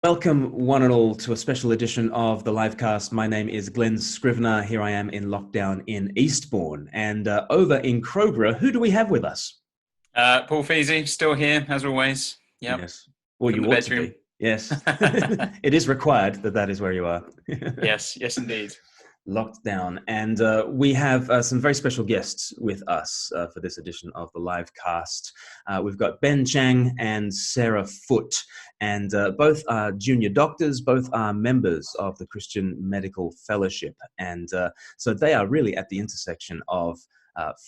Welcome, one and all, to a special edition of the livecast. My name is Glen Scrivener. Here I am in lockdown in Eastbourne. And over in Crowborough, who do we have with us? Paul Feesey, still here, as always. Yep, Yes. Well, from you the ought to bedroom. be. Yes. It is required that is where you are. Yes, indeed. Locked down. And we have some very special guests with us for this edition of the live cast. We've got Ben Chang and Sarah Foot, and both are junior doctors, both are members of the Christian Medical Fellowship. And so they are really at the intersection of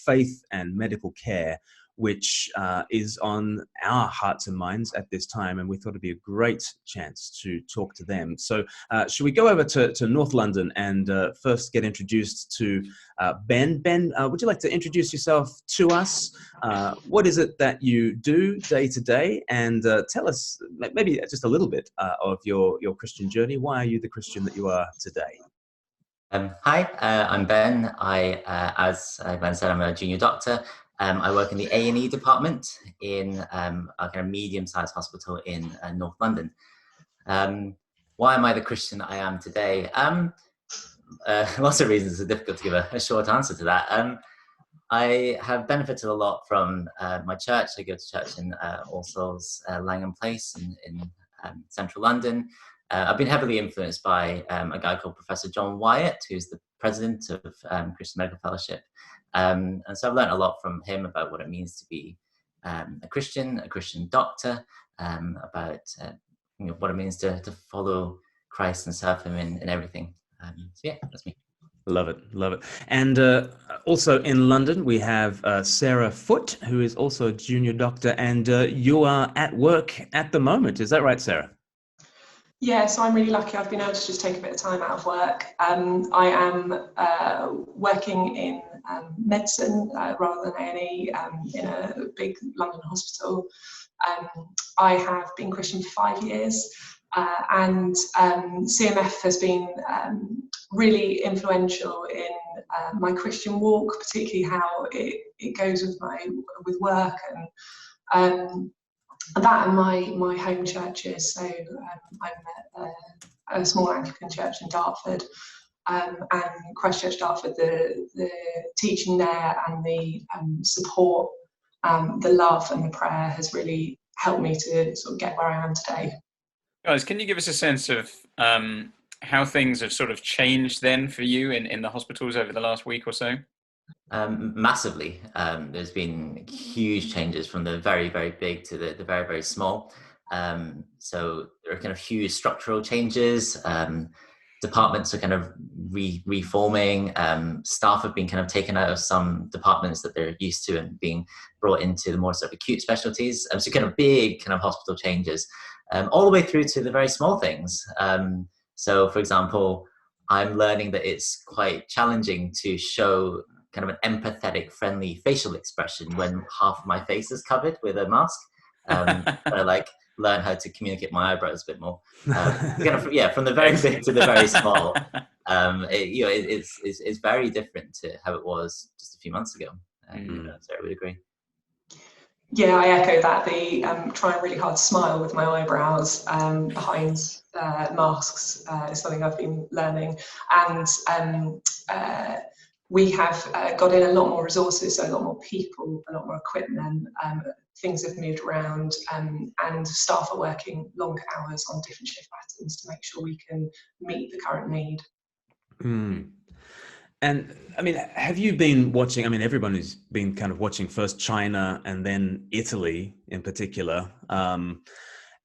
faith and medical care, which is on our hearts and minds at this time, and we thought it'd be a great chance to talk to them. So should we go over to North London and first get introduced to Ben? Ben, would you like to introduce yourself to us? What is it that you do day to day? And tell us maybe just a little bit of your Christian journey. Why are you the Christian that you are today? Hi, I'm Ben. As Glenn said, I'm a junior doctor. I work in the A&E department in a kind of medium-sized hospital in North London. Why am I the Christian I am today? Lots of reasons. It's difficult to give a short answer to that. I have benefited a lot from my church. I go to church in All Souls Langham Place in central London. I've been heavily influenced by a guy called Professor John Wyatt, who's the president of Christian Medical Fellowship. And so I've learned a lot from him about what it means to be a Christian doctor, about what it means to follow Christ and serve him in everything. So yeah, that's me. Love it. And also in London, we have Sarah Foot, who is also a junior doctor, and you are at work at the moment. Is that right, Sarah? Yeah, so I'm really lucky. I've been able to just take a bit of time out of work. I am working in medicine rather than A&E in a big London hospital. I have been Christian for 5 years, and CMF has been really influential in my Christian walk, particularly how it goes with work and that and my home churches. So I'm at a small Anglican church in Dartford, and Christchurch, Dartford. The teaching there and the support, the love and the prayer has really helped me to sort of get where I am today. Guys, can you give us a sense of how things have sort of changed then for you in the hospitals over the last week or so? Massively. There's been huge changes from the very, very big to the very, very small. So there are kind of huge structural changes. Departments are kind of reforming. Staff have been kind of taken out of some departments that they're used to and being brought into the more sort of acute specialties. So kind of big kind of hospital changes, all the way through to the very small things. So for example, I'm learning that it's quite challenging to show kind of an empathetic, friendly facial expression when half of my face is covered with a mask. I learn how to communicate my eyebrows a bit more. Kind of, from the very big to the very small. It's very different to how it was just a few months ago. So I would agree. Yeah, I echo that. The trying really hard to smile with my eyebrows behind masks is something I've been learning, and we have got in a lot more resources, so a lot more people, a lot more equipment. Things have moved around, and staff are working longer hours on different shift patterns to make sure we can meet the current need. And I mean, have you been watching? I mean, everyone has been kind of watching first China and then Italy in particular,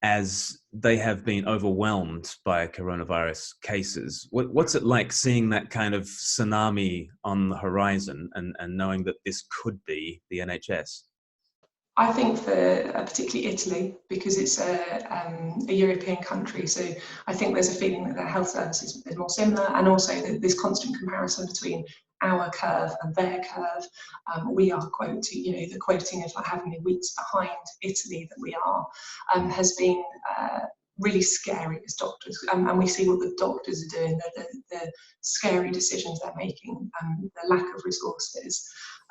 as they have been overwhelmed by coronavirus cases. What's it like seeing that kind of tsunami on the horizon and knowing that this could be the NHS? I think for particularly Italy, because it's a European country, so I think there's a feeling that their health services is more similar, and also that this constant comparison between our curve and their curve. We are quoting, the quoting of like how many weeks behind Italy that we are, has been really scary as doctors, and we see what the doctors are doing, the scary decisions they're making, the lack of resources.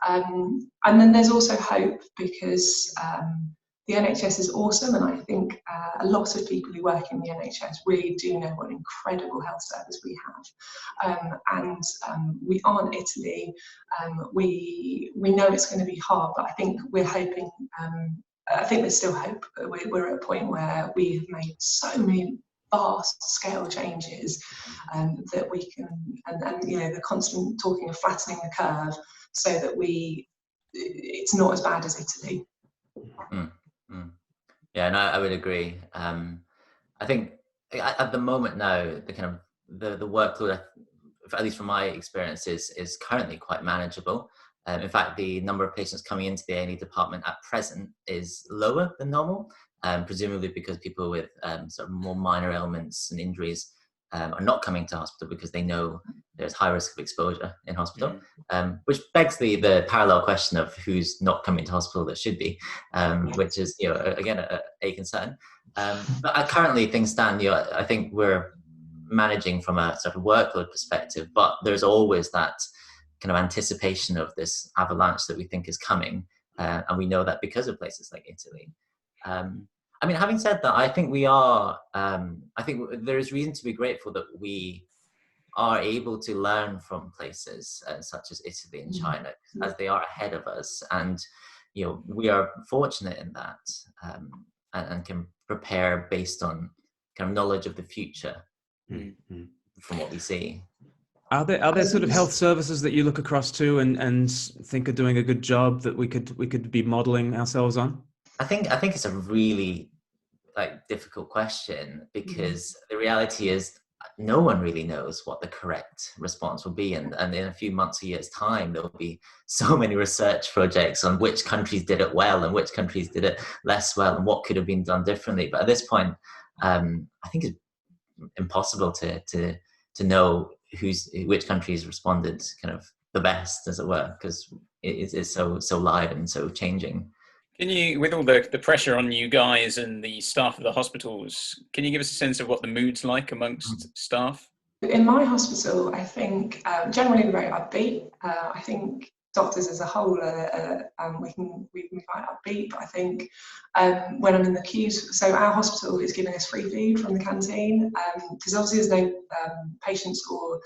And then there's also hope, because the NHS is awesome, and I think a lot of people who work in the NHS really do know what an incredible health service we have. We aren't Italy. We know it's going to be hard, but I think we're hoping. I think there's still hope. We're at a point where we have made so many vast scale changes that we can, and you know, the constant talking of flattening the curve, so that it's not as bad as Italy. Yeah, no, I would agree. I think at the moment now, the kind of the workload, at least from my experience, is currently quite manageable. In fact, the number of patients coming into the A&E department at present is lower than normal, presumably because people with sort of more minor ailments and injuries are not coming to hospital because they know there's high risk of exposure in hospital, which begs the parallel question of who's not coming to hospital that should be, which is, you know, again, a concern. But currently things stand, you know, I think we're managing from a sort of workload perspective, but there's always that kind of anticipation of this avalanche that we think is coming. And we know that because of places like Italy. I mean, having said that, I think I think there is reason to be grateful that we are able to learn from places such as Italy and China, as they are ahead of us. And, you know, we are fortunate in that, and can prepare based on kind of knowledge of the future from what we see. Are there sort of health services that you look across to and think are doing a good job that we could be modeling ourselves on? I think it's a really difficult question, because the reality is no one really knows what the correct response will be, and in a few months or years time there will be so many research projects on which countries did it well and which countries did it less well and what could have been done differently. But at this point, I think it's impossible to know which countries responded kind of the best, as it were, because it's so live and so changing. Can you, with all the pressure on you guys and the staff of the hospitals, can you give us a sense of what the mood's like amongst staff? In my hospital, I think generally we're very upbeat. I think doctors as a whole, we can be quite upbeat, but I think when I'm in the queues, so our hospital is giving us free food from the canteen, because obviously there's no patients or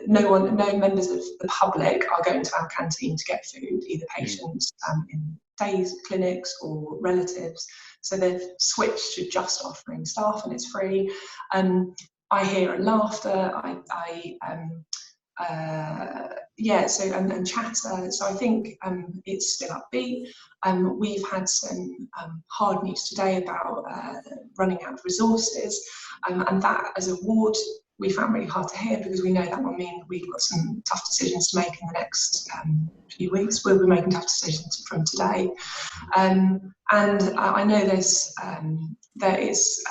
no members of the public are going to our canteen to get food, either patients in days clinics or relatives. So they've switched to just offering staff, and it's free. I hear laughter. And chatter. So I think it's still upbeat. We've had some hard news today about running out of resources, and that as a ward we found really hard to hear, because we know that will mean we've got some tough decisions to make in the next few weeks. We'll be making tough decisions from today, and I know there is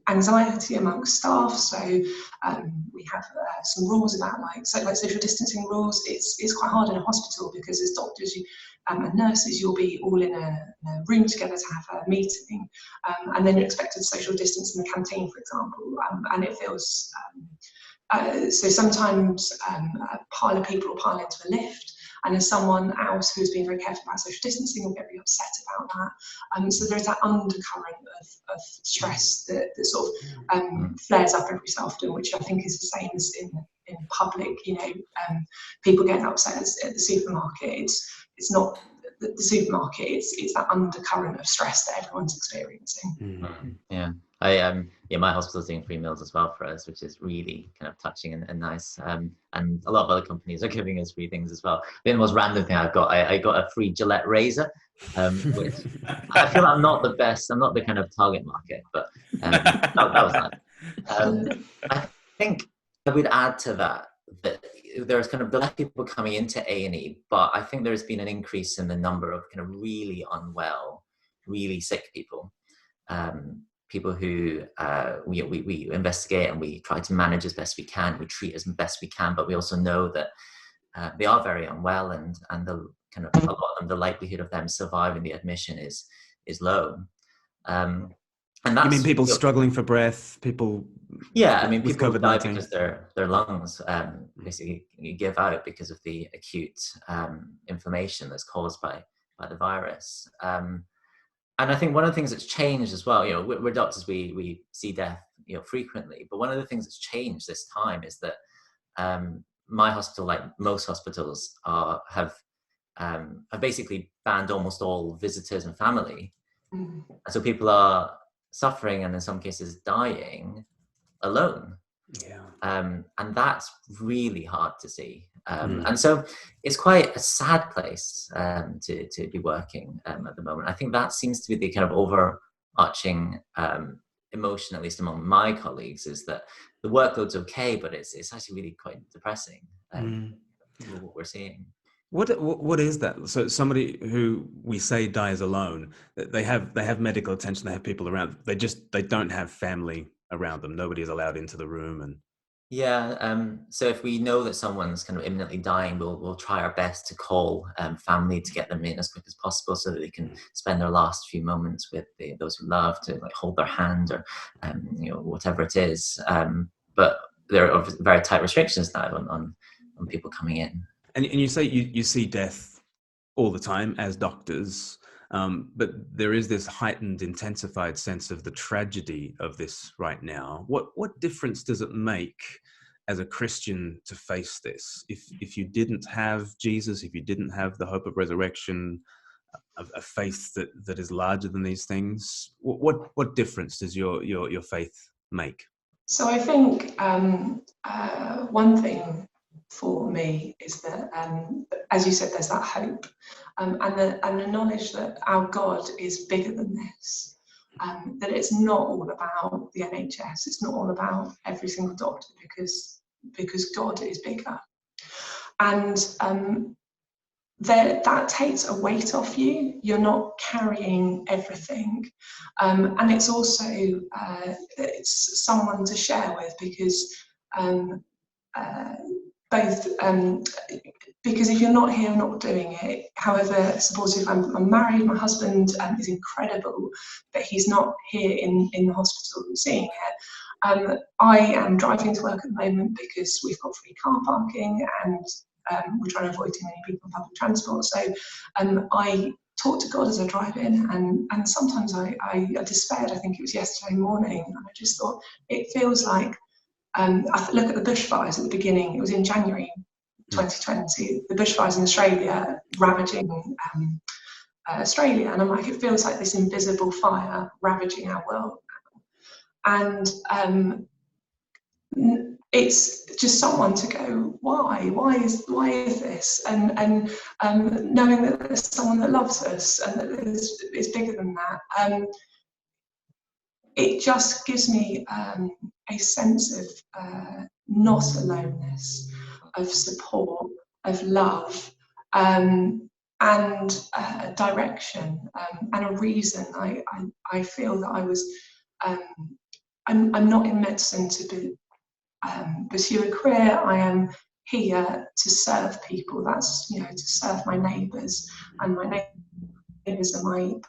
anxiety amongst staff. So we have some rules about like social distancing rules. It's quite hard in a hospital, because as doctors and nurses, you'll be all in a room together to have a meeting, and then you're expected to social distance in the canteen, for example, and it feels so sometimes a pile of people will pile into a lift, and as someone else who's been very careful about social distancing will get really upset about that. So there's that undercurrent of stress that sort of flares up every so often, which I think is the same as in public. You know, people get upset at the supermarket. It's not the supermarket. It's that undercurrent of stress that everyone's experiencing. Yeah. My hospital's doing free meals as well for us, which is really kind of touching and nice. And a lot of other companies are giving us free things as well. The most random thing I've got, I got a free Gillette razor, which I feel I'm not the best. I'm not the kind of target market, but that was nice. I think I would add to that there's kind of less people coming into A&E, but I think there's been an increase in the number of kind of really unwell, really sick people. People who we investigate and we try to manage as best we can, we treat as best we can, but we also know that they are very unwell, and the kind of a lot of them, the likelihood of them surviving the admission is low. And that's, you mean people struggling for breath, people? Yeah, I mean people COVID-19. die because their lungs basically give out because of the acute inflammation that's caused by the virus. And I think one of the things that's changed as well, we're doctors, we see death, frequently, but one of the things that's changed this time is that my hospital, like most hospitals, have basically banned almost all visitors and family. And so people are suffering and in some cases dying alone. Yeah. And that's really hard to see. And so it's quite a sad place to be working at the moment. I think that seems to be the kind of overarching emotion, at least among my colleagues, is that the workload's okay, but it's actually really quite depressing, what we're seeing. What is that? So somebody who we say dies alone, they have medical attention, they have people around, they don't have family around them. Nobody is allowed into the room. And so if we know that someone's kind of imminently dying, we'll try our best to call family to get them in as quick as possible so that they can spend their last few moments with those who love, to like hold their hand or whatever it is. But there are very tight restrictions now on people coming in. And you say you see death all the time as doctors, but there is this heightened, intensified sense of the tragedy of this right now. What difference does it make as a Christian to face this? If you didn't have Jesus, if you didn't have the hope of resurrection, a faith that is larger than these things, what difference does your faith make? So I think one thing for me is that, as you said, there's that hope and the knowledge that our God is bigger than this, that it's not all about the NHS, it's not all about every single doctor, because God is bigger. And that takes a weight off you. You're not carrying everything. And it's also it's someone to share with, because because if you're not here, not doing it, however supportive, I'm married, my husband is incredible, but he's not here in the hospital seeing it. I am driving to work at the moment because we've got free car parking, and we're trying to avoid too many people on public transport. So I talk to God as I drive in, and sometimes I despaired. I think it was yesterday morning, and I just thought, it feels like, I look at the bushfires at the beginning. It was in January 2020. The bushfires in Australia ravaging Australia, and I'm like, it feels like this invisible fire ravaging our world. And it's just someone to go, why is this? And knowing that there's someone that loves us and that it's bigger than that. It just gives me a sense of not aloneness, of support, of love, and direction, and a reason. I feel that I was. I'm not in medicine to pursue a career. I am here to serve people. That's to serve my neighbours, and my neighbours are my.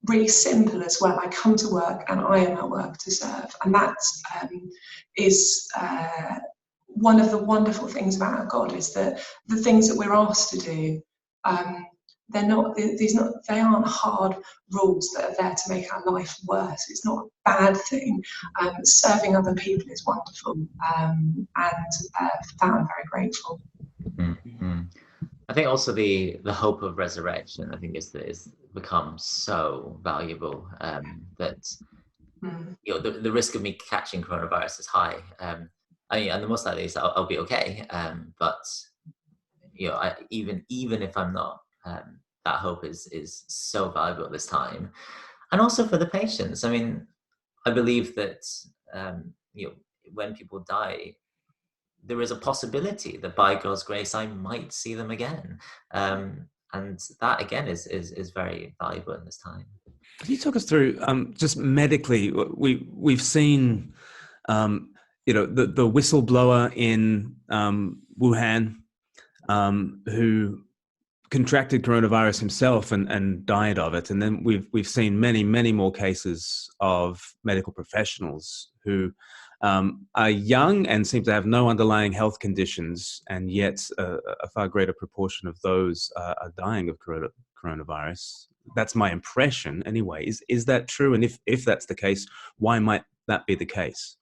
Really simple as well. I come to work and I am at work to serve, and that is one of the wonderful things about our God, is that the things that we're asked to do, they aren't hard rules that are there to make our life worse. It's not a bad thing. Serving other people is wonderful, and for that I'm very grateful. Mm-hmm. I think also the hope of resurrection, I think, is become so valuable that the risk of me catching coronavirus is high. And the most likely is I'll be okay. But even if I'm not, that hope is so valuable at this time, and also for the patients. I mean, I believe that when people die, there is a possibility that by God's grace I might see them again, and that again is very valuable in this time. Can you talk us through just medically? We've seen the whistleblower in Wuhan who contracted coronavirus himself and died of it, and then we've seen many more cases of medical professionals who are young and seem to have no underlying health conditions, and yet a far greater proportion of those are dying of coronavirus. That's my impression anyway. Is that true? And if that's the case, why might that be the case?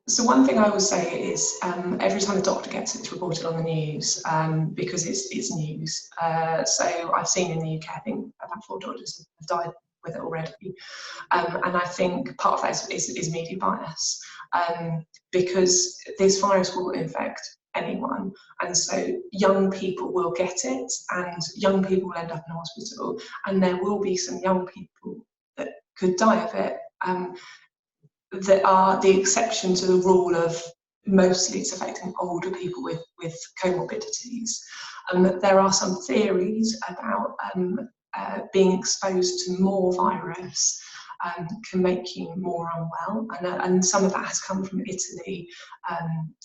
So one thing I would say is every time a doctor gets it, it's reported on the news because it's news. So I've seen in the UK, I think about 4 doctors have died with it already. And I think part of that is media bias because this virus will infect anyone. And so young people will get it and young people will end up in hospital, and there will be some young people that could die of it. That are the exception to the rule of mostly it's affecting older people with comorbidities. There are some theories about being exposed to more virus can make you more unwell, and some of that has come from Italy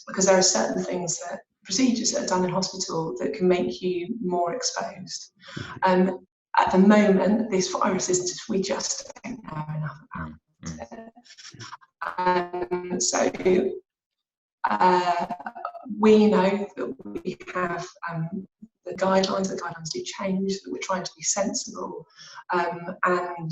because there are certain things procedures that are done in hospital that can make you more exposed. At the moment, this virus we just don't know enough about it. So we know that we have the guidelines do change, that we're trying to be sensible, and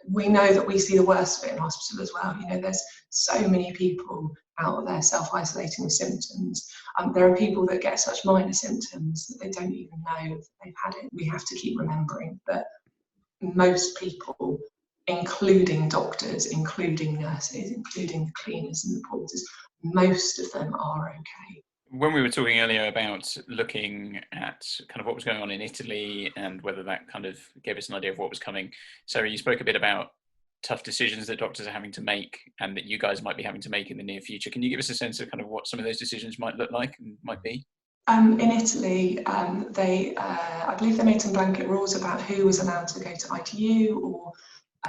we know that we see the worst of it in hospital as well. You know, there's so many people out there self-isolating with symptoms. There are people that get such minor symptoms that they don't even know that they've had it. We have to keep remembering that most people, including doctors, including nurses, including the cleaners and the porters, most of them are okay. When we were talking earlier about looking at kind of what was going on in Italy and whether that kind of gave us an idea of what was coming, Sarah, you spoke a bit about tough decisions that doctors are having to make and that you guys might be having to make in the near future. Can you give us a sense of kind of what some of those decisions might look like and might be? In Italy, I believe they made some blanket rules about who was allowed to go to ITU or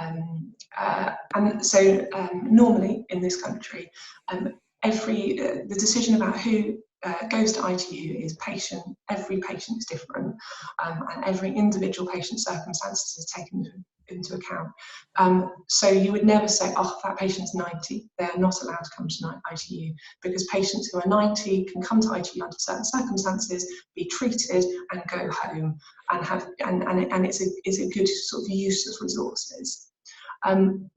and so normally in this country, the decision about who goes to ITU is every patient is different, and every individual patient's circumstances is taken into account. So you would never say, oh, that patient's 90, they're not allowed to come to ITU, because patients who are 90 can come to ITU under certain circumstances, be treated and go home, and it's a good sort of use of resources.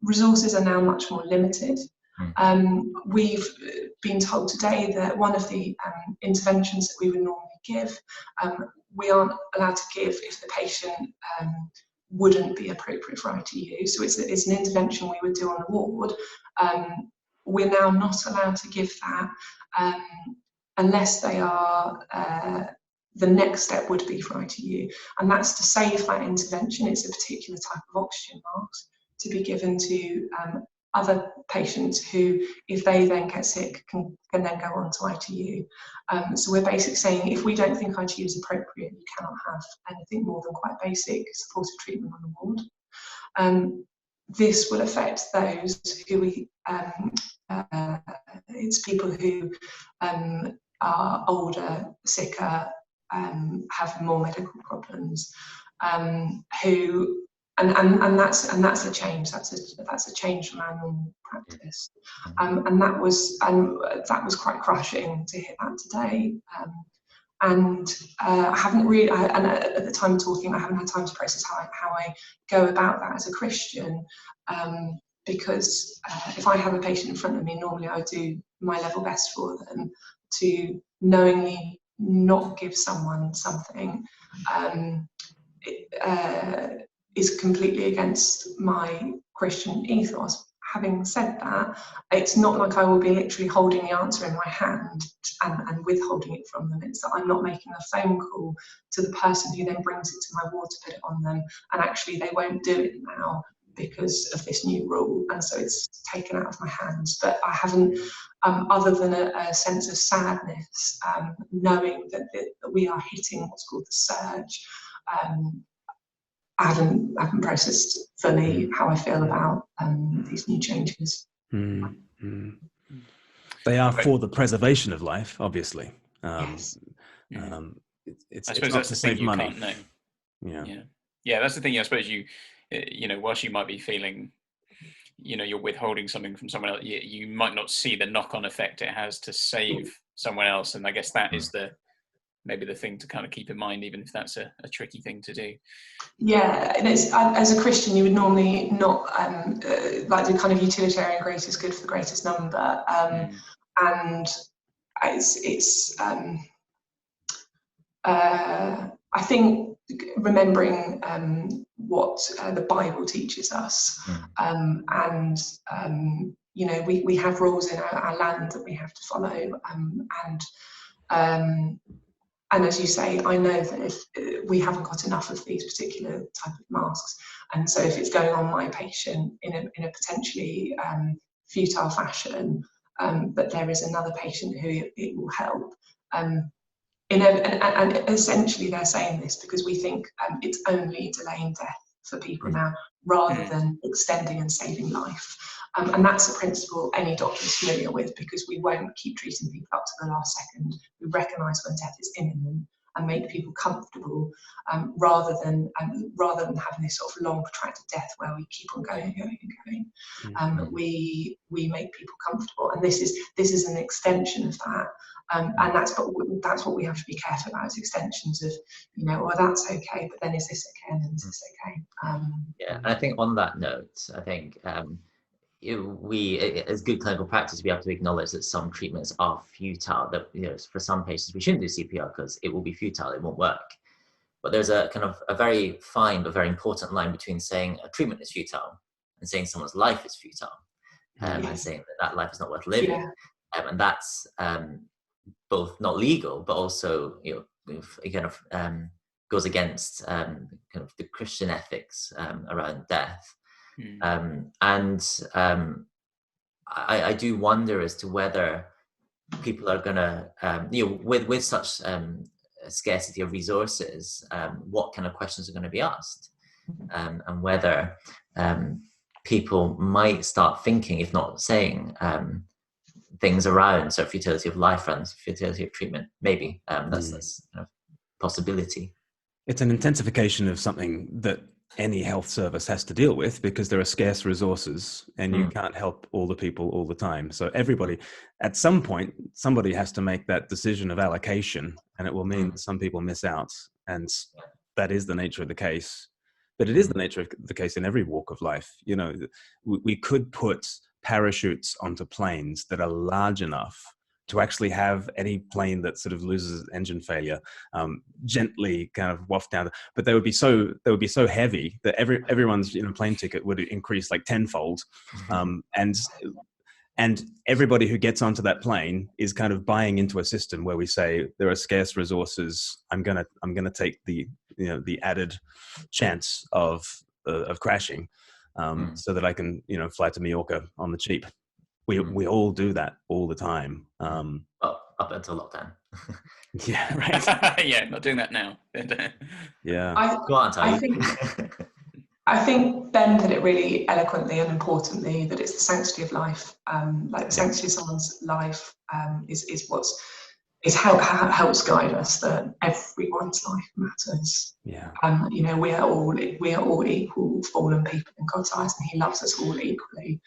Resources are now much more limited. We've been told today that one of the interventions that we would normally give, we aren't allowed to give if the patient wouldn't be appropriate for ITU. So it's an intervention we would do on the ward. We're now not allowed to give that unless they are, the next step would be for ITU. And that's to save that intervention. It's a particular type of oxygen mask to be given to other patients who, if they then get sick, can then go on to ITU. So we're basically saying, if we don't think ITU is appropriate, you cannot have anything more than quite basic supportive treatment on the ward. This will affect those who it's people who are older, sicker, have more medical problems, and that's a change. That's a change from our normal practice, and that was quite crushing to hear that today. And I haven't really, and at the time of talking, I haven't had time to process how I go about that as a Christian, because if I have a patient in front of me, normally I do my level best for them. To knowingly not give someone something is completely against my Christian ethos. Having said that, it's not like I will be literally holding the answer in my hand and withholding it from them. It's that I'm not making a phone call to the person who then brings it to my ward to put it on them, and actually they won't do it now because of this new rule, and so it's taken out of my hands. But I haven't, other than a sense of sadness, knowing that we are hitting what's called the surge. I haven't processed fully how I feel about these new changes. Mm-hmm. They are for the preservation of life, obviously. Yes. I suppose that's the thing you can't know. Yeah. Yeah, that's the thing. I suppose whilst you might be feeling, you're withholding something from someone else, you might not see the knock-on effect it has to save someone else. And I guess that is maybe the thing to kind of keep in mind, even if that's a tricky thing to do. Yeah, and it's, as a Christian, you would normally not like the kind of utilitarian grace is good for the greatest number, and it's I think remembering what the Bible teaches us, and we have rules in our land that we have to follow, and as you say, I know that if we haven't got enough of these particular type of masks, and so if it's going on my patient in a potentially futile fashion, but there is another patient who it will help. And essentially they're saying this because we think it's only delaying death for people now, rather than extending and saving life. And that's a principle any doctor is familiar with, because we won't keep treating people up to the last second. We recognise when death is imminent and make people comfortable, rather than having this sort of long protracted death where we keep on going and going and going. We make people comfortable, and this is an extension of that. And that's what we have to be careful about, is extensions of, that's okay, but then is this okay, and then is this okay? Yeah, and I think on that note, I think we, as good clinical practice, we have to acknowledge that some treatments are futile. That for some patients we shouldn't do CPR because it will be futile, it won't work. But there's a kind of a very fine but very important line between saying a treatment is futile and saying someone's life is futile, and saying that life is not worth living. And that's both not legal, but also it kind of goes against kind of the Christian ethics around death. I do wonder as to whether people are going to, with such scarcity of resources, what kind of questions are going to be asked, and whether people might start thinking, if not saying, things around sort of futility of life and futility of treatment. Maybe that's kind of possibility. It's an intensification of something that any health service has to deal with, because there are scarce resources and you can't help all the people all the time. So everybody, at some point, somebody has to make that decision of allocation, and it will mean that some people miss out. And that is the nature of the case. But it is the nature of the case in every walk of life. We could put parachutes onto planes that are large enough to actually have any plane that sort of loses engine failure gently kind of waft down, but they would be so heavy that everyone's plane ticket would increase like tenfold, and everybody who gets onto that plane is kind of buying into a system where we say there are scarce resources. I'm gonna take the added chance of crashing, so that I can fly to Mallorca on the cheap. We all do that all the time. Well, up until lockdown. Yeah, right. Yeah, not doing that now. Yeah. Go on, I think Ben put it really eloquently and importantly, that it's the sanctity of life. Like the sanctity of someone's life is how it helps guide us that everyone's life matters. Yeah. We are all equal fallen people in God's eyes, and He loves us all equally.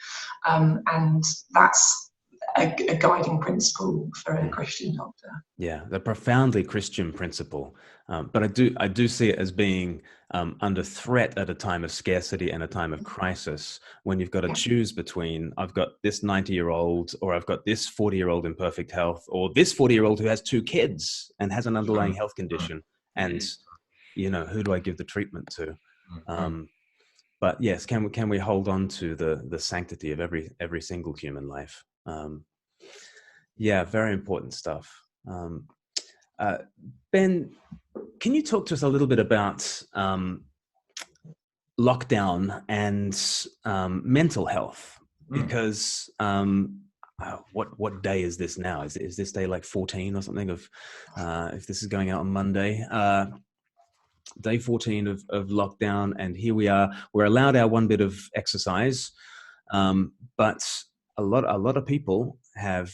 And that's a guiding principle for a Christian doctor. Yeah, the profoundly Christian principle. But I do see it as being under threat at a time of scarcity and a time of crisis, when you've got to choose between, I've got this 90-year-old, or I've got this 40-year-old in perfect health, or this 40-year-old who has 2 kids and has an underlying health condition. And, who do I give the treatment to? But yes, can we hold on to the sanctity of every single human life? Yeah, very important stuff. Ben, can you talk to us a little bit about lockdown and mental health? Because what day is this now? Is this day like 14 or something of, if this is going out on Monday, day 14 of lockdown, and here we are. We're allowed our one bit of exercise, but a lot of people have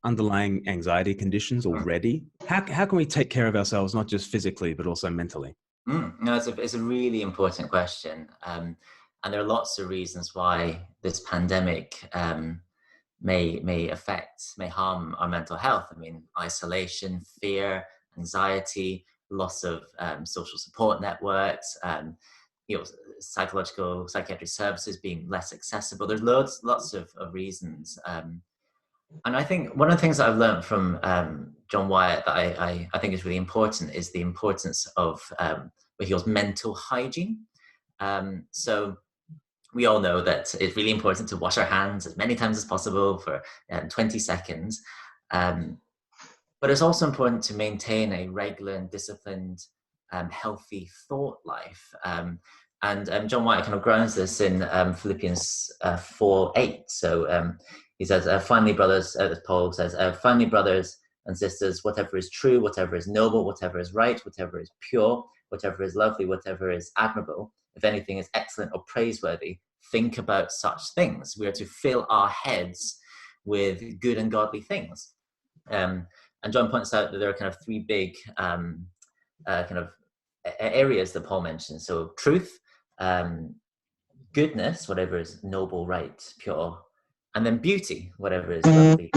underlying anxiety conditions already. How can we take care of ourselves, not just physically, but also mentally? No, it's a really important question. And there are lots of reasons why this pandemic may harm our mental health. I mean, isolation, fear, anxiety, loss of social support networks, psychiatric services being less accessible. There's lots of reasons. And I think one of the things that I've learned from John Wyatt that I think is really important is the importance of what he calls mental hygiene. So we all know that it's really important to wash our hands as many times as possible for 20 seconds. But it's also important to maintain a regular and disciplined, healthy thought life. And John White kind of grounds this in Philippians 4:8. So he says, finally, brothers, as Paul says, finally, brothers and sisters, whatever is true, whatever is noble, whatever is right, whatever is pure, whatever is lovely, whatever is admirable, if anything is excellent or praiseworthy, think about such things. We are to fill our heads with good and godly things. And John points out that there are kind of three big kind of areas that Paul mentions. So truth, goodness, whatever is noble, right, pure, and then beauty, whatever is lovely,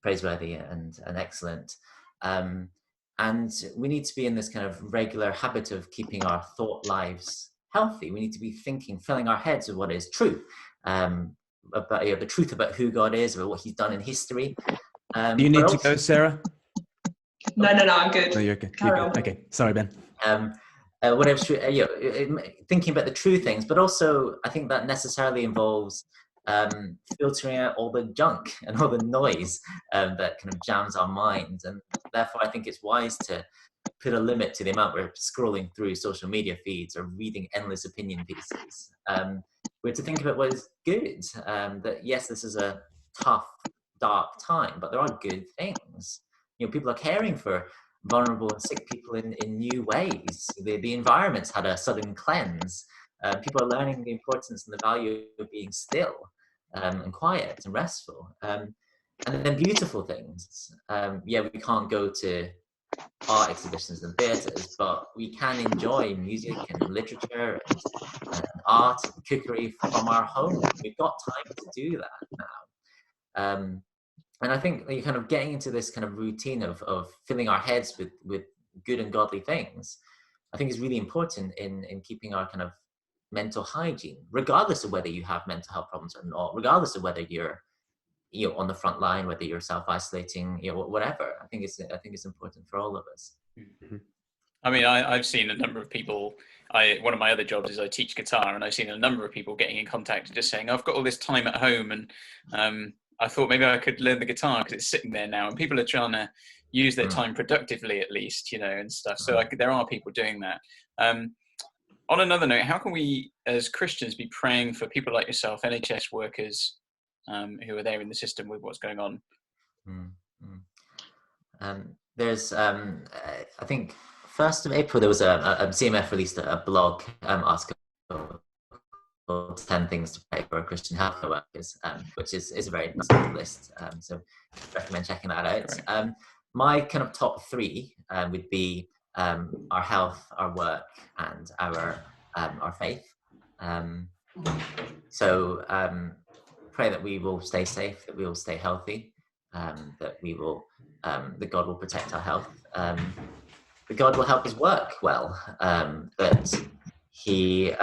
praiseworthy and excellent. And we need to be in this kind of regular habit of keeping our thought lives healthy. We need to be thinking, filling our heads with what is true, about the truth about who God is, about what He's done in history. Do you need to go, Sarah? No, I'm good. No, you're good. You're good. Okay, sorry, Ben. Whatever's true, thinking about the true things, but also I think that necessarily involves filtering out all the junk and all the noise that kind of jams our minds. And therefore, I think it's wise to put a limit to the amount we're scrolling through social media feeds or reading endless opinion pieces. We're to think about what is good. That yes, this is a tough, dark time, but there are good things. People are caring for vulnerable and sick people in new ways. The environment's had a sudden cleanse. People are learning the importance and the value of being still and quiet and restful. And then beautiful things. We can't go to art exhibitions and theatres, but we can enjoy music and literature and art and cookery from our home. We've got time to do that now. And I think you're kind of getting into this kind of routine of filling our heads with good and godly things, I think is really important in keeping our kind of mental hygiene, regardless of whether you have mental health problems or not, regardless of whether you're on the front line, whether you're self-isolating, whatever. I think it's important for all of us. Mm-hmm. I mean, I've seen a number of people. One of my other jobs is I teach guitar, and I've seen a number of people getting in contact and just saying, I've got all this time at home, and I thought maybe I could learn the guitar because it's sitting there now, and people are trying to use their time productively, at least, and stuff. So there are people doing that. On another note, how can we, as Christians, be praying for people like yourself, NHS workers, who are there in the system with what's going on? There's, I think, 1st of April, there was a CMF released a blog article called 10 Things to Pray for Christian Healthcare Workers, which is a very nice list. So I recommend checking that out. My kind of top 3 would be our health, our work, and our faith. So pray that we will stay safe, that we will stay healthy, that we will, that God will protect our health, that God will help us work well, that He,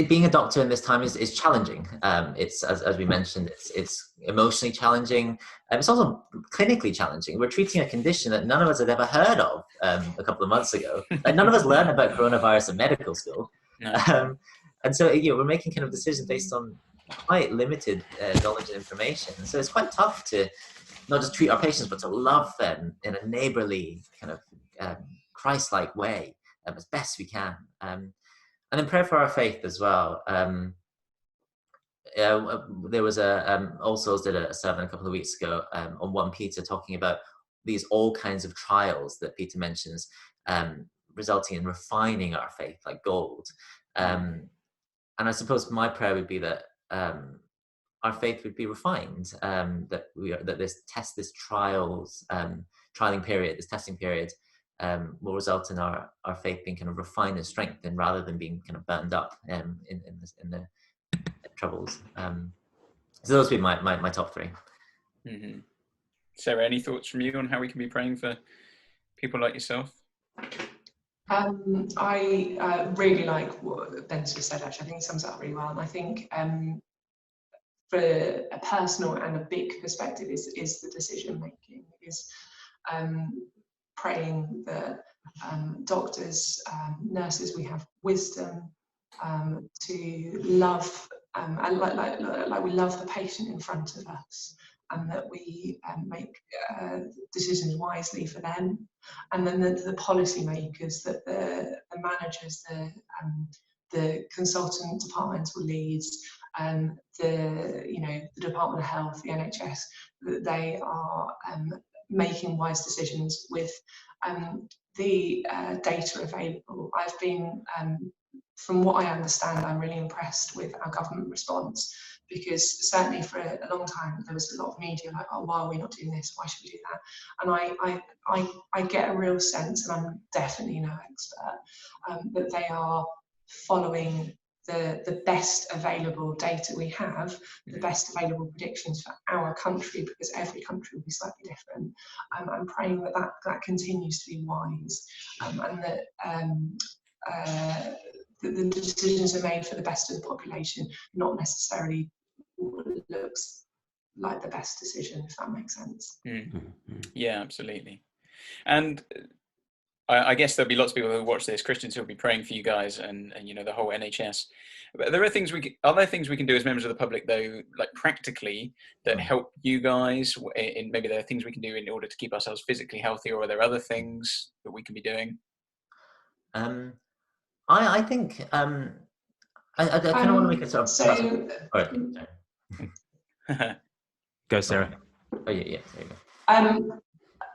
being a doctor in this time is challenging. It's as we mentioned, it's emotionally challenging. It's also clinically challenging. We're treating a condition that none of us had ever heard of a couple of months ago. Like, none of us learned about coronavirus in medical school. No. And so we're making kind of decisions based on quite limited knowledge and information. So it's quite tough to not just treat our patients, but to love them in a neighborly kind of Christ-like way as best we can. And then pray for our faith as well. There was All Souls did a sermon a couple of weeks ago on 1 Peter, talking about these all kinds of trials that Peter mentions, resulting in refining our faith like gold. And I suppose my prayer would be that our faith would be refined, that this testing period, will result in our faith being kind of refined and strengthened rather than being kind of burned up in the troubles. So those would be my top three. Mm-hmm. Sarah, any thoughts from you on how we can be praying for people like yourself? I really like what Ben's just said, actually. I think it sums it up really well. And I think for a personal and a big perspective is the decision making, is praying that doctors, nurses, we have wisdom to love, and like we love the patient in front of us, and that we make decisions wisely for them, and then the policy makers, that the managers, the consultant departmental leads, the Department of Health, the NHS, that they are making wise decisions with the data available. I've been, from what I understand, I'm really impressed with our government response, because certainly for a long time there was a lot of media like, oh, why are we not doing this? Why should we do that? And I get a real sense, and I'm definitely no expert, that they are following the best available data we have, the best available predictions for our country, because every country will be slightly different. I'm praying that continues to be wise, and that the decisions are made for the best of the population, not necessarily what looks like the best decision, if that makes sense. Yeah, absolutely. And I guess there'll be lots of people who watch this, Christians, who'll be praying for you guys, and the whole NHS. But there are things are there things we can do as members of the public, though, like practically, that help you guys? And maybe there are things we can do in order to keep ourselves physically healthy, or are there other things that we can be doing? I think I kind of want to make a sort of. Go, Sarah. Oh yeah. There you go.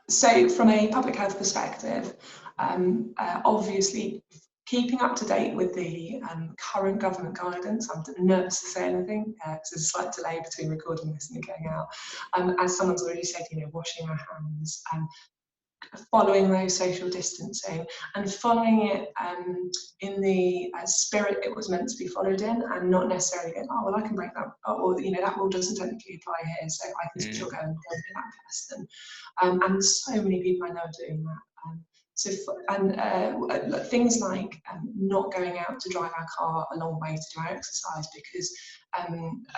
So from a public health perspective, obviously keeping up to date with the current government guidance. I'm nervous to say anything because there's a slight delay between recording this and it going out. As someone's already said, washing our hands, following those social distancing, and following it in the spirit it was meant to be followed in, and not necessarily going, oh well, I can break that, or that rule doesn't technically apply here, so I can still go and be that person. And so many people I know are doing that. Things like not going out to drive our car a long way to do our exercise, because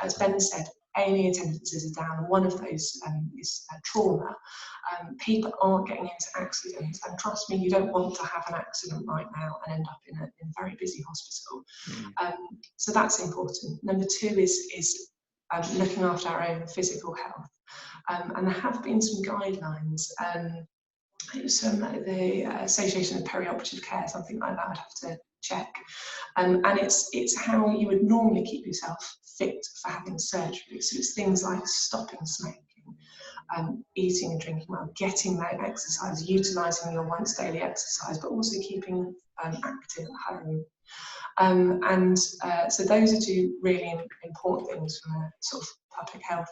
as Ben said, A&E attendances are down. One of those is trauma. People aren't getting into accidents, and trust me, you don't want to have an accident right now and end up in a very busy hospital. So that's important. Number two is looking after our own physical health, and there have been some guidelines. It was from the Association of Perioperative Care, something like that. I'd have to check. And it's how you would normally keep yourself fit for having surgery. So it's things like stopping smoking, eating and drinking well, getting that exercise, utilising your once daily exercise, but also keeping active at home. So those are two really important things from a sort of public health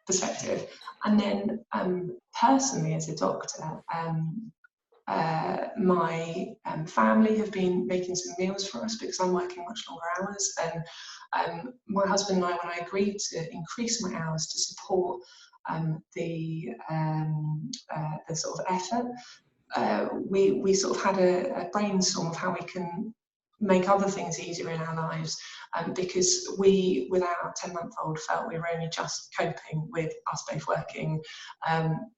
perspective. And then personally, as a doctor, my family have been making some meals for us because I'm working much longer hours, and my husband and I, when I agreed to increase my hours to support the sort of effort, we sort of had a brainstorm of how we can make other things easier in our lives, because we, with our 10-month-old, felt we were only just coping with us both working,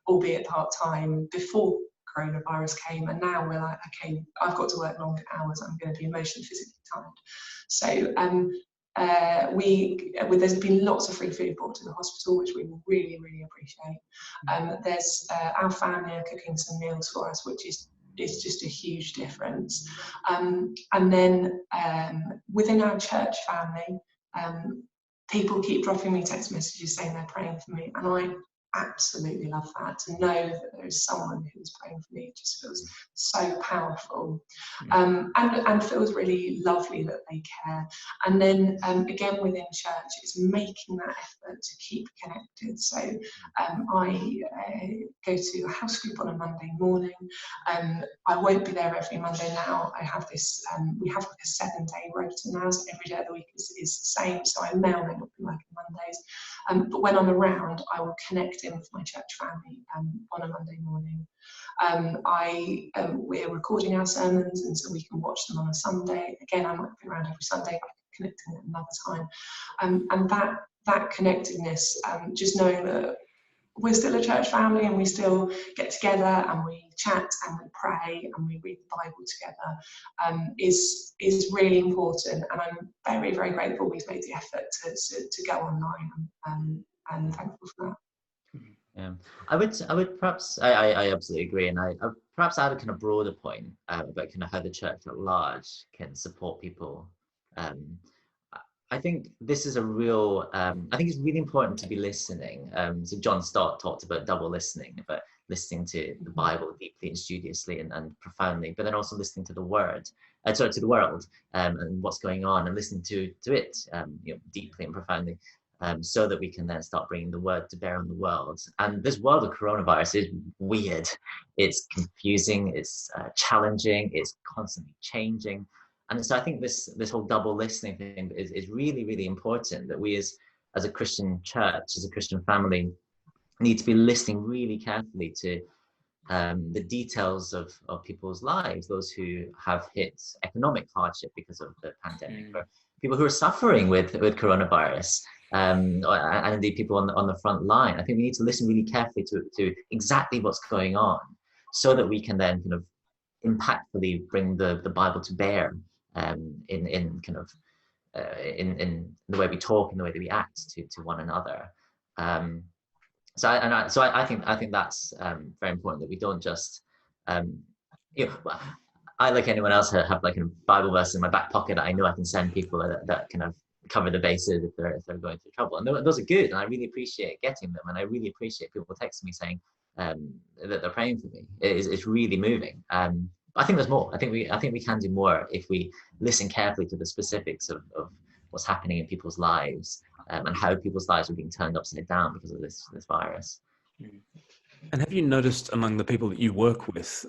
albeit part-time, before coronavirus came, and now we're like, okay, I've got to work longer hours, I'm going to be emotionally, physically tired. So there's been lots of free food brought to the hospital, which we really, really appreciate. There's our family are cooking some meals for us, which is just a huge difference. And then within our church family, people keep dropping me text messages saying they're praying for me, and absolutely love that. To know that there is someone who is praying for me just feels so powerful, and feels really lovely that they care. And then again within church, it's making that effort to keep connected. So I go to a house group on a Monday morning. I won't be there every Monday now. I have this, we have like a 7-day rota now, so every day of the week is the same, so I may or may not be working Mondays. But when I'm around, I will connect in with my church family on a Monday morning. We're recording our sermons, and so we can watch them on a Sunday. Again, I might be around every Sunday, but I can connect in at another time. And that connectedness, just knowing that we're still a church family and we still get together and we chat and we pray and we read the Bible together, is really important. And I'm very, very grateful we've made the effort to go online, and thankful for that. Yeah, I would perhaps, I absolutely agree, and I perhaps add a kind of broader point about kind of how the church at large can support people. I think this is a real, I think it's really important to be listening. So John Stott talked about double listening, about listening to the Bible deeply and studiously and profoundly, but then also listening to the word, to the world, and what's going on, and listening to it, deeply and profoundly. So that we can then start bringing the word to bear on the world. And this world of coronavirus is weird. It's confusing, it's challenging, it's constantly changing. And so I think this whole double listening thing is really, really important, that we as a Christian church, as a Christian family, need to be listening really carefully to the details of people's lives, those who have hit economic hardship because of the pandemic, or people who are suffering with coronavirus, and indeed people on the front line. I think we need to listen really carefully to exactly what's going on, so that we can then kind of impactfully bring the Bible to bear in kind of in the way we talk, in the way that we act to one another. So I think that's very important, that we don't just I, like anyone else, have like a Bible verse in my back pocket that I know I can send people that kind of cover the bases if they're going through trouble, and those are good, and I really appreciate getting them, and I really appreciate people texting me saying that they're praying for me. It's really moving. But I think there's more. I think we can do more if we listen carefully to the specifics of what's happening in people's lives, and how people's lives are being turned upside down because of this virus. And have you noticed among the people that you work with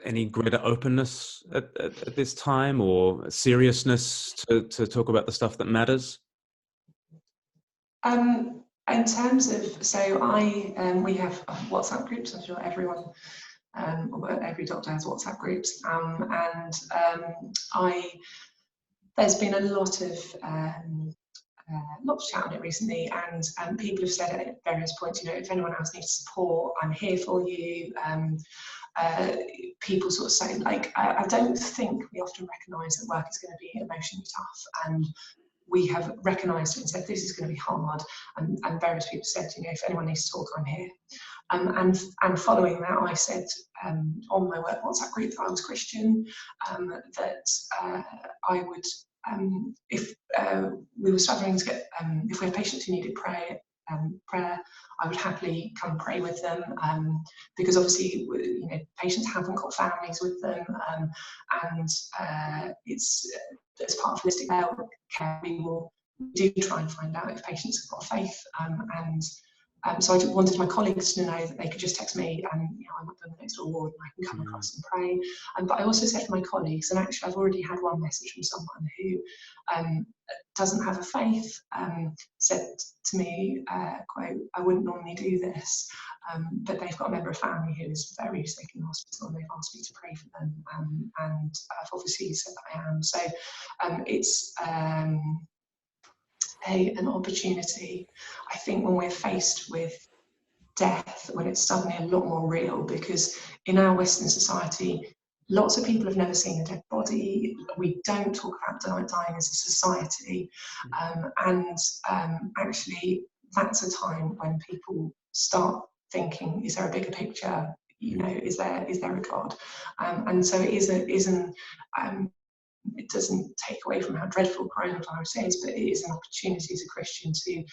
any greater openness at this time, or seriousness to talk about the stuff that matters? In terms of, so we have WhatsApp groups. I'm sure everyone, every doctor has WhatsApp groups, and there's been a lot of chat on it recently, and people have said at various points, if anyone else needs support, I'm here for you. People sort of say, like, I don't think we often recognise that work is going to be emotionally tough, and we have recognised it and said this is going to be hard, and various people said, if anyone needs to talk, I'm here. And following that, I said on my work WhatsApp group that I was Christian, that I would, if we were struggling to get, if we had patients who needed prayer, I would happily come pray with them, because obviously, patients haven't got families with them, and it's as part of holistic care, we do try and find out if patients have got faith, so I wanted my colleagues to know that they could just text me, and I'm up in the next door ward and I can come across and pray. But I also said to my colleagues, and actually I've already had one message from someone who doesn't have a faith, said to me, quote, I wouldn't normally do this, but they've got a member of family who is very sick in hospital, and they've asked me to pray for them, and I've obviously said that I am. So it's an opportunity, I think, when we're faced with death, when it's suddenly a lot more real, because in our Western society, lots of people have never seen a dead body. We don't talk about dying as a society, and actually that's a time when people start thinking, is there a bigger picture? Is there a God? And so it is an it doesn't take away from how dreadful coronavirus is, but it is an opportunity as a Christian to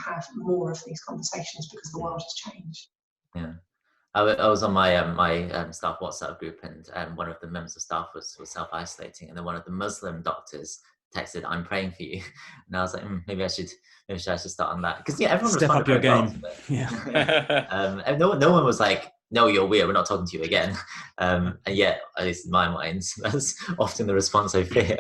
have more of these conversations because the world has changed. Yeah. I was on my staff WhatsApp group, and one of the members of staff was self-isolating, and then one of the Muslim doctors texted, "I'm praying for you," and I was like, maybe I should start on that, because everyone step up your game. And no one was like, "No, you're weird, we're not talking to you again," and yet, at least in my mind, that's often the response I fear.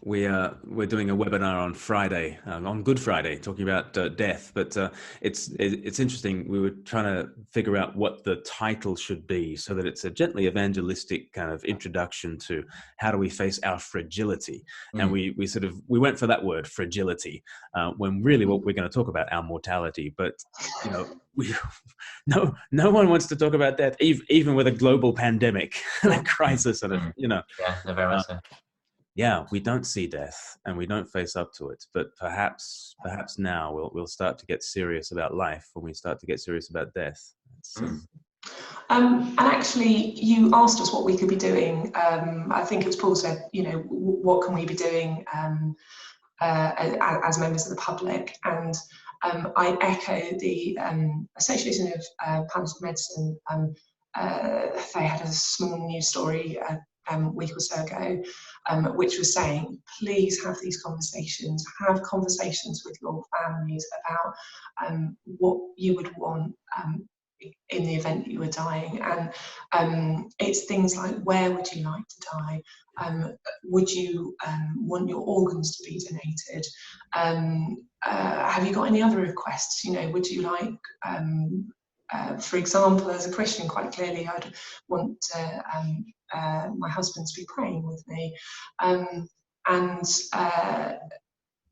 We're doing a webinar on Friday, on Good Friday, talking about death. But it's interesting. We were trying to figure out what the title should be so that it's a gently evangelistic kind of introduction to how do we face our fragility. And we went for that word, fragility, when really what we're going to talk about our mortality. But no one wants to talk about death, even with a global pandemic, like crisis, and Yeah, very much so. Yeah, we don't see death and we don't face up to it, but perhaps now we'll start to get serious about life when we start to get serious about death. And actually, you asked us what we could be doing. I think it was Paul said, what can we be doing as members of the public? And I echo the Association of Palliative Medicine. They had a small news story a week or so ago, which was saying, please have these conversations, have conversations with your families about what you would want in the event that you were dying. And it's things like, where would you like to die? Would you want your organs to be donated? Have you got any other requests? Would you like, for example, as a Christian, quite clearly, I'd want my husband to be praying with me,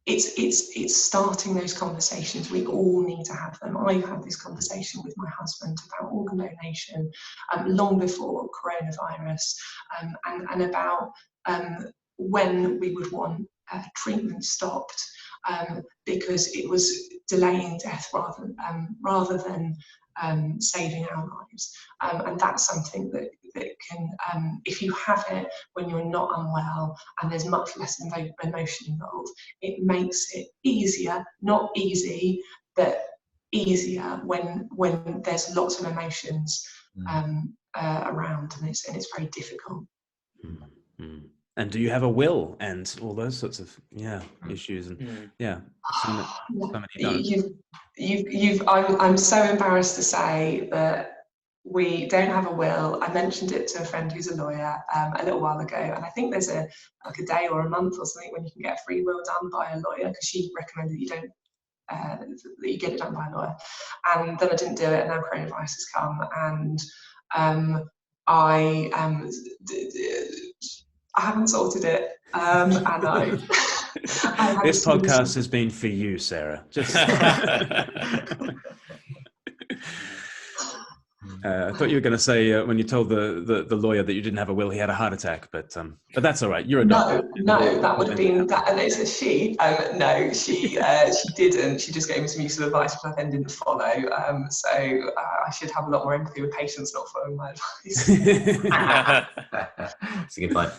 it's starting those conversations. We all need to have them. I've had this conversation with my husband about organ donation long before coronavirus, and about when we would want treatment stopped, because it was delaying death rather than saving our lives. And that's something that can, if you have it when you're not unwell and there's much less emotion involved, it makes it easier, not easy, but easier when there's lots of emotions around, and it's very difficult. And do you have a will and all those sorts of issues? And so many don't. I'm so embarrassed to say that we don't have a will. I mentioned it to a friend who's a lawyer a little while ago, and I think there's a day or a month or something when you can get a free will done by a lawyer, because she recommended that you get it done by a lawyer. And then I didn't do it, and now coronavirus has come, and I haven't sorted it. And this podcast has been for you, Sarah. Just I thought you were going to say when you told the lawyer that you didn't have a will, he had a heart attack, but that's all right. You're a doctor. No, that would have been that. And it's a she. No, she didn't. She just gave me some useful advice, which I then didn't follow. So I should have a lot more empathy with patients not following my advice. That's a good point.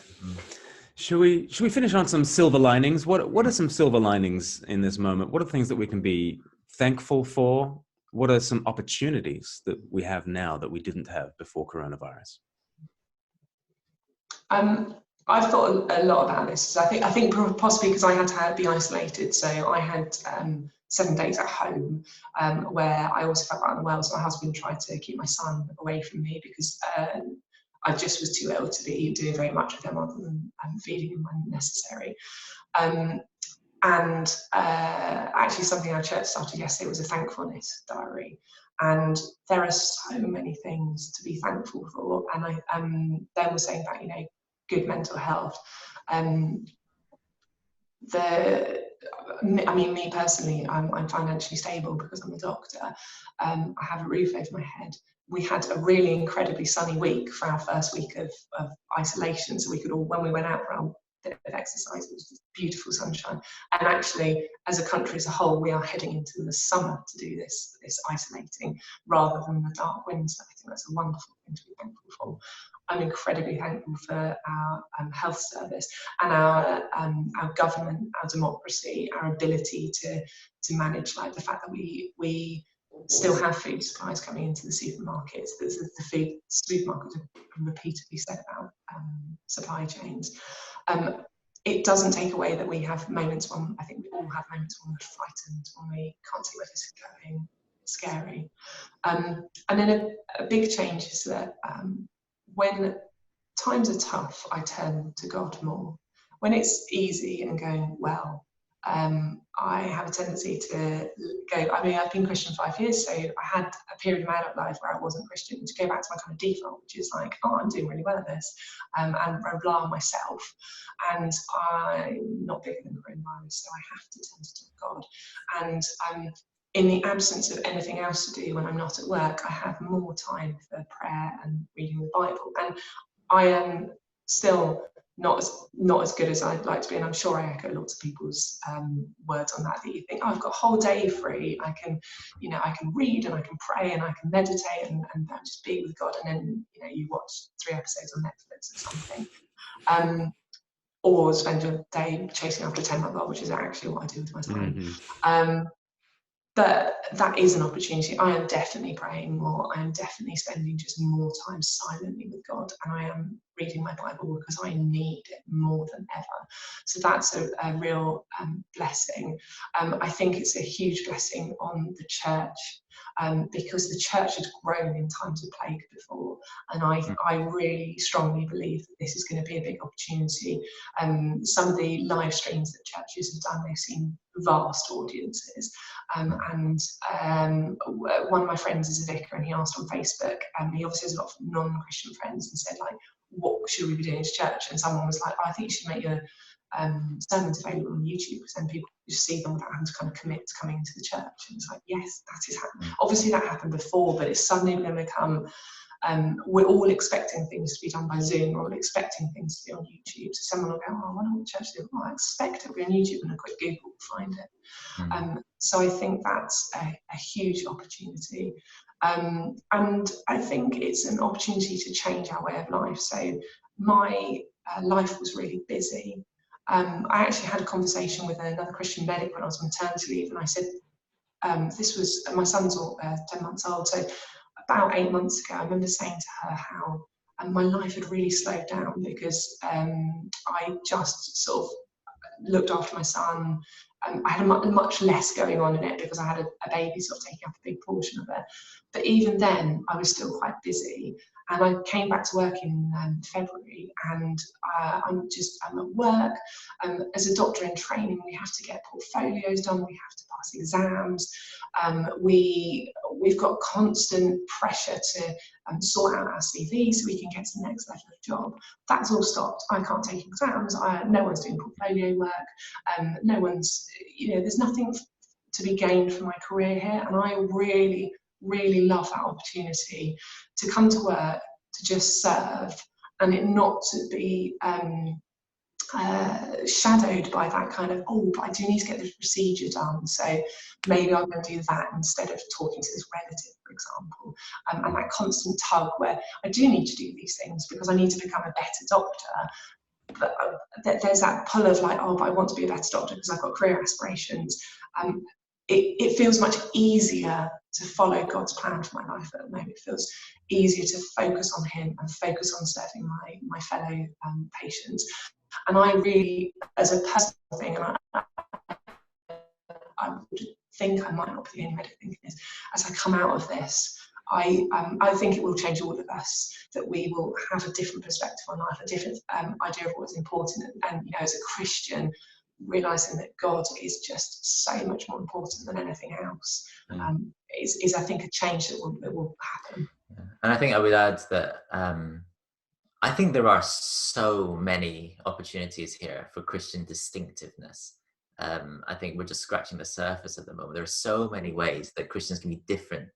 Should we finish on some silver linings? What are some silver linings in this moment? What are things that we can be thankful for? What are some opportunities that we have now that we didn't have before coronavirus? I've thought a lot about this. I think possibly because I had to be isolated. So I had 7 days at home where I also felt quite unwell. So my husband tried to keep my son away from me because I just was too ill to be doing very much with him other than feeding him when necessary. And actually something our church started yesterday was a thankfulness diary. And there are so many things to be thankful for. And Ben was saying about, good mental health. Me personally, I'm financially stable because I'm a doctor. I have a roof over my head. We had a really incredibly sunny week for our first week of isolation, so we could all, when we went out for our bit of exercise. It was just beautiful sunshine. And actually, as a country as a whole, we are heading into the summer to do this isolating rather than the dark winter. I think that's a wonderful thing to be thankful for. I'm incredibly thankful for our health service and our government, our democracy, our ability to manage, like the fact that we still have food supplies coming into the supermarkets. The food supermarkets have repeatedly said about supply chains. It doesn't take away that we have moments when, I think we all have moments when we're frightened, when we can't see where this is going. It's scary. And then a big change is that when times are tough, I turn to God more. When it's easy and going well, I have a tendency to go, I mean, I've been Christian 5 years, so I had a period in my adult life where I wasn't Christian, to go back to my kind of default, which is like, oh, I'm doing really well at this, and rely on myself. And I'm not bigger than coronavirus, so I have to turn to God. And in the absence of anything else to do when I'm not at work, I have more time for prayer and reading the Bible. And I am still not as good as I'd like to be, and I'm sure I echo lots of people's words on that. That you think, oh, I've got a whole day free. I can read and I can pray and I can meditate and just be with God. And then you watch 3 episodes on Netflix or something, or spend your day chasing after a 10-month-old, which is actually what I do with my time. But that is an opportunity. I am definitely praying more. I am definitely spending just more time silently with God, and I am reading my Bible because I need it more than ever. So that's a real blessing. I think it's a huge blessing on the church, because the church has grown in times of plague before, and I really strongly believe that this is going to be a big opportunity. Some of the live streams that churches have done, they've seen vast audiences, and one of my friends is a vicar, and he asked on Facebook, he obviously has a lot of non-Christian friends, and said, like, what should we be doing as church? And someone was like, I think you should make your sermons available on YouTube, because then people just see them without having to kind of commit to coming into the church. And it's like, yes, that is happening. Obviously that happened before, but it's suddenly going to become, we're all expecting things to be done by Zoom, we're all expecting things to be on YouTube. So someone will go, oh, I wonder what the church do. Oh, I expect it'll be on YouTube, and a quick Google will find it. So I think that's a huge opportunity. And I think it's an opportunity to change our way of life. So my life was really busy. I actually had a conversation with another Christian medic when I was on maternity leave, and I said, this was, my son's 10 months old, so about 8 months ago, I remember saying to her how my life had really slowed down, because I just sort of looked after my son. I had much less going on in it because I had a baby sort of taking up a big portion of it. But even then, I was still quite busy. And I came back to work in February, and I'm at work. As a doctor in training, we have to get portfolios done, we have to pass exams. We've got constant pressure to sort out our CV so we can get to the next level of job. That's all stopped. I can't take exams. No one's doing portfolio work. No one's, there's nothing to be gained from my career here. And I really, really love that opportunity to come to work, to just serve, and it not to be shadowed by that kind of, oh, but I do need to get this procedure done, so maybe I'm going to do that instead of talking to this relative, for example. And that constant tug where I do need to do these things because I need to become a better doctor. But there's that pull of like, oh, but I want to be a better doctor because I've got career aspirations. It feels much easier to follow God's plan for my life at the moment. It feels easier to focus on Him and focus on serving my fellow patients. And I really, as a personal thing, and I would think I might not be the only medic thinking this, as I come out of this, I think it will change all of us, that we will have a different perspective on life, a different idea of what's important, and as a Christian, realising that God is just so much more important than anything else, is I think a change that will happen. And I think I would add that I think there are so many opportunities here for Christian distinctiveness. I think we're just scratching the surface at the moment. There are so many ways that Christians can be different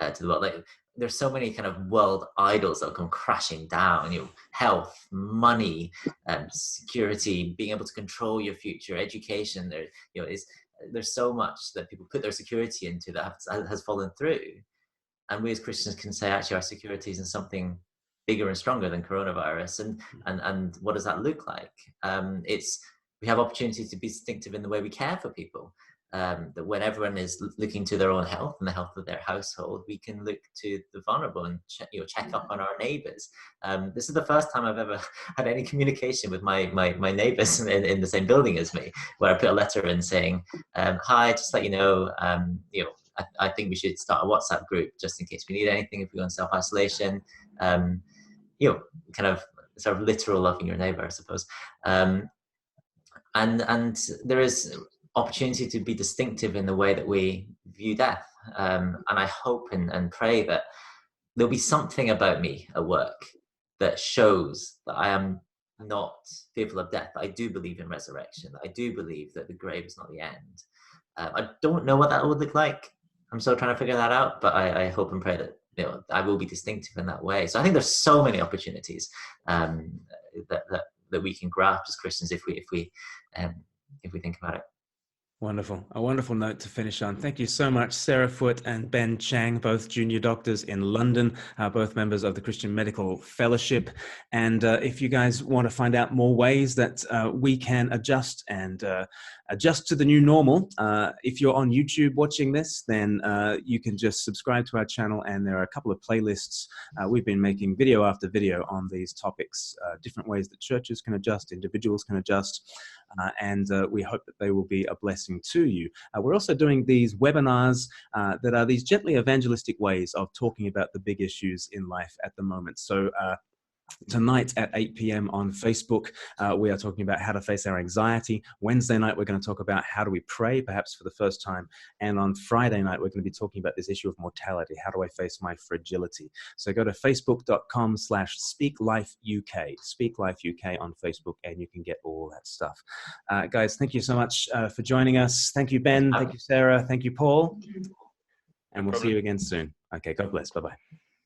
to the world. Like, there's so many kind of world idols that come crashing down. Health, money, security, being able to control your future, education. There's so much that people put their security into that has fallen through. And we as Christians can say, actually, our security is in something bigger and stronger than coronavirus. And what does that look like? We have opportunity to be distinctive in the way we care for people. That when everyone is looking to their own health and the health of their household, we can look to the vulnerable and check up on our neighbours. This is the first time I've ever had any communication with my neighbours in the same building as me, where I put a letter in saying, "Hi, just let you know, I think we should start a WhatsApp group just in case we need anything if we go in self-isolation." Kind of sort of literal loving your neighbour, I suppose. And there is opportunity to be distinctive in the way that we view death. And I hope and pray that there'll be something about me at work that shows that I am not fearful of death. I do believe in resurrection. I do believe that the grave is not the end. I don't know what that would look like. I'm still trying to figure that out, but I hope and pray that I will be distinctive in that way. So I think there's so many opportunities that we can grasp as Christians if we think about it. Wonderful. A wonderful note to finish on. Thank you so much, Sarah Foot and Ben Chang, both junior doctors in London, both members of the Christian Medical Fellowship. And if you guys want to find out more ways that we can adjust to the new normal, if you're on YouTube watching this, then you can just subscribe to our channel, and there are a couple of playlists. We've been making video after video on these topics, different ways that churches can adjust, individuals can adjust, and we hope that they will be a blessing to you. We're also doing these webinars that are these gently evangelistic ways of talking about the big issues in life at the moment. So tonight at 8 p.m. on Facebook, we are talking about how to face our anxiety. Wednesday night, we're going to talk about how do we pray, perhaps for the first time. And on Friday night, we're going to be talking about this issue of mortality. How do I face my fragility? So go to facebook.com/speaklifeuk, speaklifeuk on Facebook, and you can get all that stuff. Guys, thank you so much for joining us. Thank you, Ben. Thank you, Sarah. Thank you, Paul. And we'll see you again soon. Okay, God bless. Bye-bye.